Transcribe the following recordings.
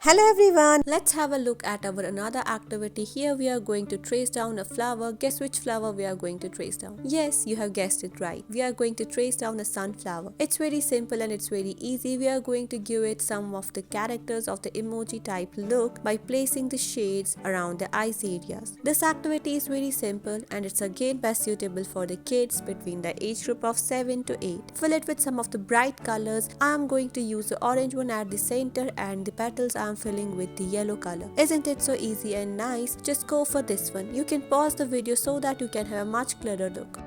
Hello everyone, let's have a look at our another activity. Here we are going to trace down a flower. Guess which flower we are going to trace down? Yes, you have guessed it right. We are going to trace down a sunflower. It's very simple and it's very easy. We are going to give it some of the characters of the emoji type look by placing the shades around the eyes areas. This activity is very simple and it's again best suitable for the kids between the age group of 7 to 8. Fill it with some of the bright colors. I am going to use the orange one at the center and the petals I am filling with the yellow color. Isn't it so easy and nice? Just go for this one. You can pause the video so that you can have a much clearer look.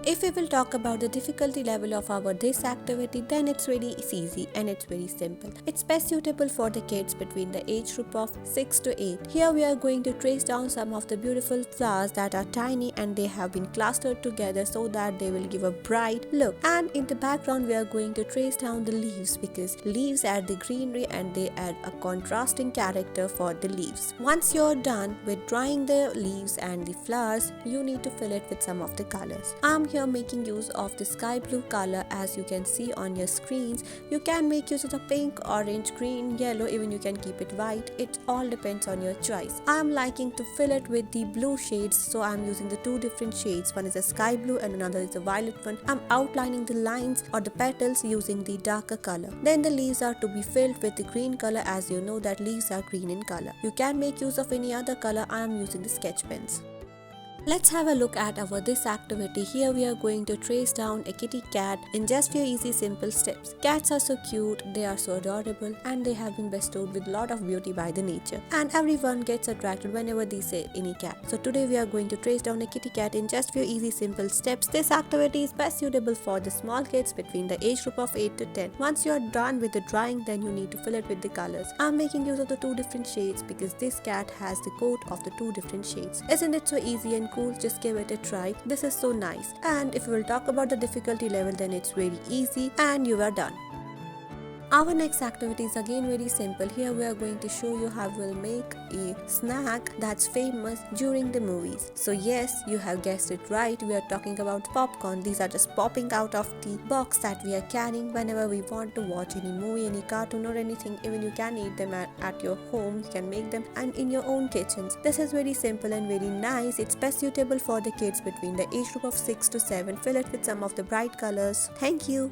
If we will talk about the difficulty level of our this activity, then it's very easy and it's very simple. It's best suitable for the kids between the age group of 6 to 8. Here we are going to trace down some of the beautiful flowers that are tiny and they have been clustered together so that they will give a bright look. And in the background we are going to trace down the leaves because leaves add the greenery and they add a contrasting character for the leaves. Once you're done with drawing the leaves and the flowers, you need to fill it with some of the colors. I'm here making use of the sky blue color as you can see on your screens. You can make use of the pink, orange, green, yellow, even you can keep it white. It all depends on your choice. I'm liking to fill it with the blue shades, so I'm using the two different shades. One is a sky blue and another is a violet one. I'm outlining the lines or the petals using the darker color. Then the leaves are to be filled with the green color, as you know that leaves are green in color. You can make use of any other color. I am using the sketch pens. Let's have a look at our this activity. Here we are going to trace down a kitty cat in just few easy simple steps. Cats are so cute, they are so adorable and they have been bestowed with lot of beauty by the nature. And everyone gets attracted whenever they say any cat. So today we are going to trace down a kitty cat in just few easy simple steps. This activity is best suitable for the small kids between the age group of 8 to 10. Once you are done with the drawing, then you need to fill it with the colors. I'm making use of the two different shades because this cat has the coat of the two different shades. Isn't it so easy and cool? Just give it a try. This is so nice. And if we will talk about the difficulty level, then it's very easy and you are done. Our next activity is again very simple. Here we are going to show you how we'll make a snack that's famous during the movies. So yes, you have guessed it right. We are talking about popcorn. These are just popping out of the box that we are carrying whenever we want to watch any movie, any cartoon or anything. Even you can eat them at your home. You can make them and in your own kitchens. This is very simple and very nice. It's best suitable for the kids between the age group of 6 to 7. Fill it with some of the bright colors. Thank you.